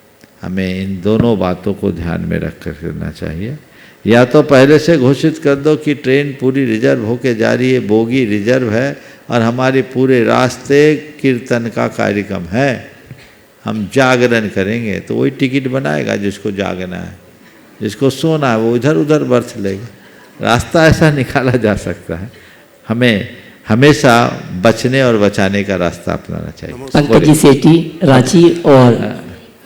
Speaker 3: हमें इन दोनों बातों को ध्यान में रख कर करना चाहिए। या तो पहले से घोषित कर दो कि ट्रेन पूरी रिजर्व होके जा रही है, बोगी रिजर्व है और हमारे पूरे रास्ते कीर्तन का कार्यक्रम है, हम जागरण करेंगे, तो वही टिकट बनाएगा जिसको जागना है, जिसको सोना है वो इधर उधर बर्थ लेगा। रास्ता ऐसा निकाला जा सकता है। हमें हमेशा बचने और बचाने का रास्ता अपनाना चाहिए।
Speaker 1: पंकज जी सेठी, रांची और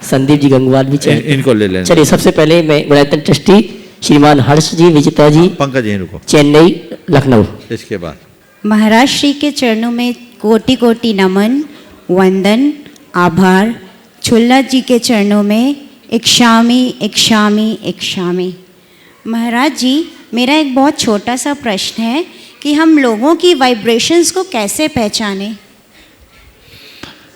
Speaker 1: संदीप जी गंगवार भी चाहिए,
Speaker 3: इनको ले लेना।
Speaker 1: चलिए, सबसे पहले मैं गुणायतन ट्रस्टी श्रीमान हर्ष जी, विजेता जी,
Speaker 3: पंकज जी रुको,
Speaker 1: चेन्नई, लखनऊ।
Speaker 3: इसके बाद
Speaker 19: महाराज श्री के चरणों में कोटि कोटि नमन, वंदन, आभार। छुल्लक जी के चरणों में इक्षामी इक्षामी इक्षामी। महाराज जी, मेरा एक बहुत छोटा सा प्रश्न है कि हम लोगों की वाइब्रेशंस को कैसे पहचानें?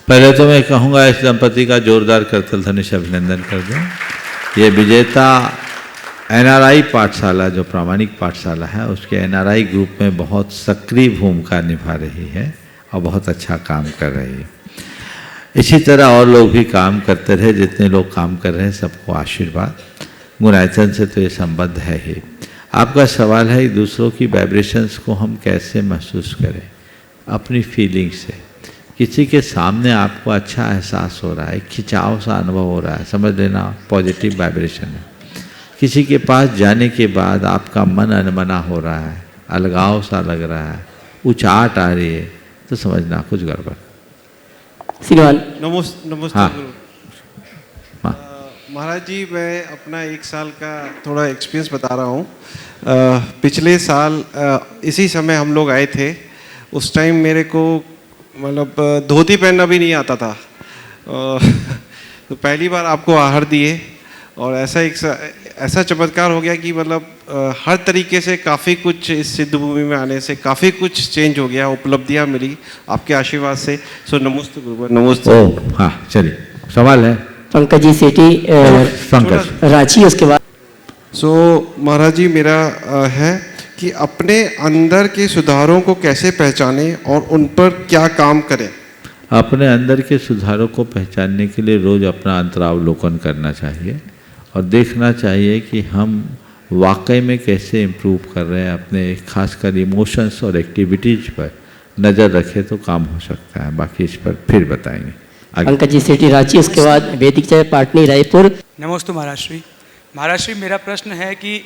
Speaker 3: पहले तो मैं कहूँगा इस दंपति का जोरदार करतल ध्वनि से अभिनंदन कर दें। ये विजेता NRI पाठशाला, जो प्रामाणिक पाठशाला है, उसके NRI ग्रुप में बहुत सक्रिय भूमिका निभा रही है और बहुत अच्छा काम कर रही है। इसी तरह और लोग भी काम करते रहे, जितने लोग काम कर रहे हैं सबको आशीर्वाद। गुणायतन से तो ये संबंध है ही। आपका सवाल है दूसरों की वाइब्रेशंस को हम कैसे महसूस करें? अपनी फीलिंग से। किसी के सामने आपको अच्छा एहसास हो रहा है, खिंचाव सा अनुभव हो रहा है, समझ लेना पॉजिटिव वाइब्रेशन है। किसी के पास जाने के बाद आपका मन अनमना हो रहा है, अलगाव सा लग रहा है, उचाट आ रही है, तो समझना कुछ गड़बड़।
Speaker 20: नमस्ते
Speaker 3: हाँ।
Speaker 20: गुरु। महाराज जी, मैं अपना 1 साल का थोड़ा एक्सपीरियंस बता रहा हूँ। पिछले साल इसी समय हम लोग आए थे। उस टाइम मेरे को मतलब धोती पहनना भी नहीं आता था। तो पहली बार आपको आहार दिए और ऐसा चमत्कार हो गया कि मतलब हर तरीके से काफ़ी कुछ इस सिद्ध भूमि में आने से काफ़ी कुछ चेंज हो गया, उपलब्धियाँ मिली आपके आशीर्वाद से। सो नमस्ते गुरुवर। नमस्ते।
Speaker 3: हाँ चलिए, सवाल है
Speaker 1: पंकज जी सेठी रांची, उसके बाद।
Speaker 20: सो महाराज जी, मेरा है कि अपने अंदर के सुधारों को कैसे पहचानें और उन पर क्या काम करें?
Speaker 3: अपने अंदर के सुधारों को पहचानने के लिए रोज़ अपना अंतरावलोकन करना चाहिए और देखना चाहिए कि हम वाकई में कैसे इम्प्रूव कर रहे हैं। अपने खासकर इमोशंस और एक्टिविटीज़ पर नज़र रखें तो काम हो सकता है। बाकी इस पर फिर बताएंगे।
Speaker 1: पंकज जी सेठी रांची, उसके बाद वैदिक जय पाटनी रायपुर।
Speaker 21: नमस्ते महाराज श्री। महाराज श्री, मेरा प्रश्न है कि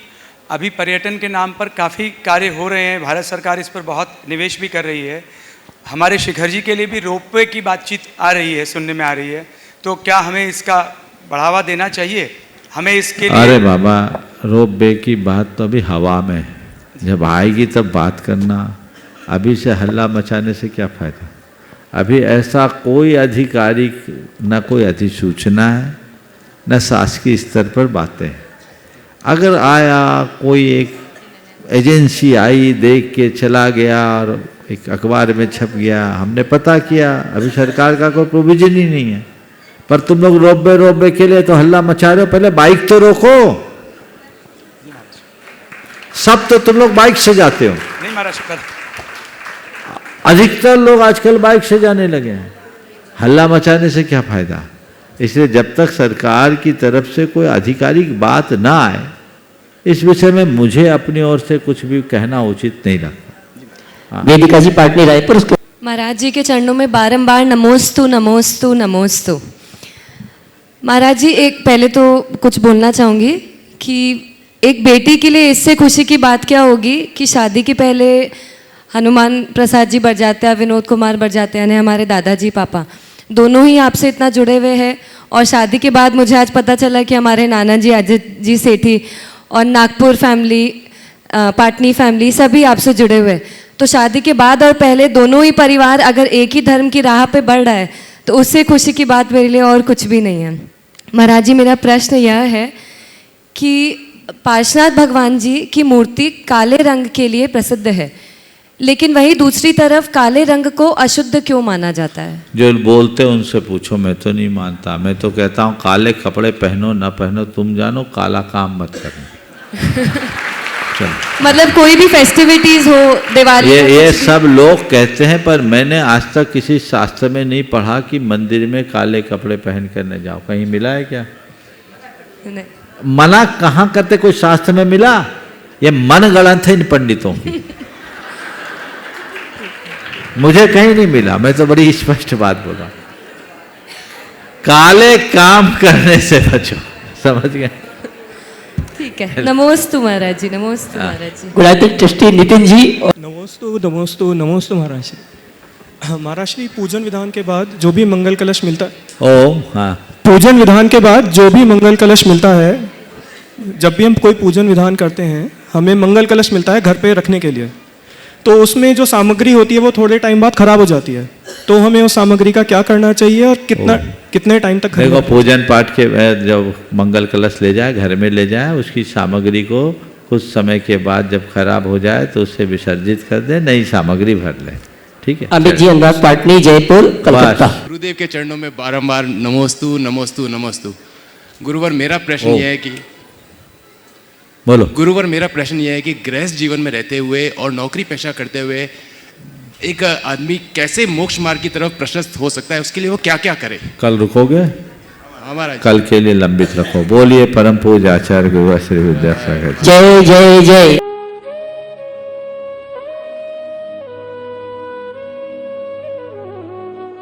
Speaker 21: अभी पर्यटन के नाम पर काफ़ी कार्य हो रहे हैं, भारत सरकार इस पर बहुत निवेश भी कर रही है। हमारे शिखर जी के लिए भी रोपवे की बातचीत आ रही है, सुनने में आ रही है, तो क्या हमें इसका बढ़ावा देना चाहिए? हमें इसके लिए।
Speaker 3: अरे बाबा, रोपवे की बात तो अभी हवा में है, जब आएगी तब बात करना। अभी से हल्ला मचाने से क्या फ़ायदा? अभी ऐसा कोई आधिकारिक न कोई अधिसूचना है न शासकीय स्तर पर बातें हैं। अगर आया कोई एक एजेंसी आई, देख के चला गया और एक अखबार में छप गया, हमने पता किया, अभी सरकार का कोई प्रोविजन ही नहीं है। पर तुम लोग रोपवे के लिए तो हल्ला मचा रहे हो। पहले बाइक तो रोको। सब तो तुम लोग बाइक से जाते हो।
Speaker 21: नहीं महाराज,
Speaker 3: अधिकतर लोग आजकल बाइक से जाने लगे हैं। हल्ला मचाने से क्या फायदा? इसलिए जब तक सरकार की तरफ से कोई आधिकारिक बात ना आए, इस विषय में मुझे अपनी ओर से कुछ भी कहना उचित नहीं लगता।
Speaker 1: वेदिका जी पाटनी रायपुर, उसके
Speaker 22: महाराज जी के चरणों में बारंबार नमोस्तु नमोस्तु नमोस्तु। महाराज जी, एक पहले तो कुछ बोलना चाहूँगी कि एक बेटी के लिए इससे खुशी की बात क्या होगी कि शादी के पहले हनुमान प्रसाद जी बरजात्या, विनोद कुमार बरजात्या, यानी हमारे दादाजी पापा, दोनों ही आपसे इतना जुड़े हुए हैं। और शादी के बाद मुझे आज पता चला कि हमारे नाना जी अजय जी सेठी और नागपुर फैमिली, पाटनी फैमिली, सभी आपसे जुड़े हुए। तो शादी के बाद और पहले दोनों ही परिवार अगर एक ही धर्म की राह पे बढ़ रहा है तो उससे खुशी की बात मेरे लिए और कुछ भी नहीं है। महाराज जी, मेरा प्रश्न यह है कि पार्श्वनाथ भगवान जी की मूर्ति काले रंग के लिए प्रसिद्ध है, लेकिन वही दूसरी तरफ काले रंग को अशुद्ध क्यों माना जाता है?
Speaker 3: जो बोलते उनसे पूछो, मैं तो नहीं मानता। मैं तो कहता हूँ काले कपड़े पहनो ना पहनो तुम जानो, काला काम मत करना।
Speaker 22: मतलब कोई भी फेस्टिविटीज हो, दिवाली,
Speaker 3: ये सब लोग कहते हैं, पर मैंने आज तक किसी शास्त्र में नहीं पढ़ा कि मंदिर में काले कपड़े पहन कर न जाओ। कहीं मिला है क्या?
Speaker 22: नहीं।
Speaker 3: मना कहाँ करते? कोई शास्त्र में मिला? ये मन गढ़ंत है इन पंडितों की। मुझे कहीं नहीं मिला। मैं तो बड़ी स्पष्ट बात बोला, काले काम करने से बचो। समझ गए?
Speaker 22: ठीक है। नमोस्तु महाराज जी, नमोस्तु महाराज जी।
Speaker 1: गुलाटी ट्रस्टी नितिन जी।
Speaker 23: नमोस्तु नमोस्तु नमोस्तु महाराज जी। महाराज श्री, पूजन विधान के बाद जो भी मंगल कलश मिलता है,
Speaker 3: हाँ,
Speaker 23: पूजन विधान के बाद जो भी मंगल कलश मिलता है, जब भी हम कोई पूजन विधान करते हैं हमें मंगल कलश मिलता है घर पे रखने के लिए। तो उसमें जो सामग्री होती है वो थोड़े टाइम बाद खराब हो जाती है, तो हमें उस सामग्री का क्या करना चाहिए और कितने टाइम तक?
Speaker 3: देखो, पूजन पाठ के जब मंगल कलश ले जाए, घर में ले जाए, उसकी सामग्री को कुछ समय के बाद जब खराब हो जाए तो उसे विसर्जित कर दे, नई सामग्री भर ले। ठीक है?
Speaker 1: अमित जी अनुराग पाटनी जयपुर कलकत्ता।
Speaker 24: गुरुदेव के चरणों में बारंबार नमोस्तु नमोस्तु नमोस्तु। गुरुवर, मेरा प्रश्न यह है कि
Speaker 3: बोलो।
Speaker 24: गुरुवर, मेरा प्रश्न यह है कि गृहस्थ जीवन में रहते हुए और नौकरी पेशा करते हुए एक आदमी कैसे मोक्ष मार्ग की तरफ प्रशस्त हो सकता है, उसके लिए वो क्या क्या करे?
Speaker 3: कल रुकोगे?
Speaker 24: हमारा
Speaker 3: कल के लिए लंबित रखो। बोलिए परम पूज्य आचार्य गुरु श्री विद्यासागर।
Speaker 1: जय जय जय।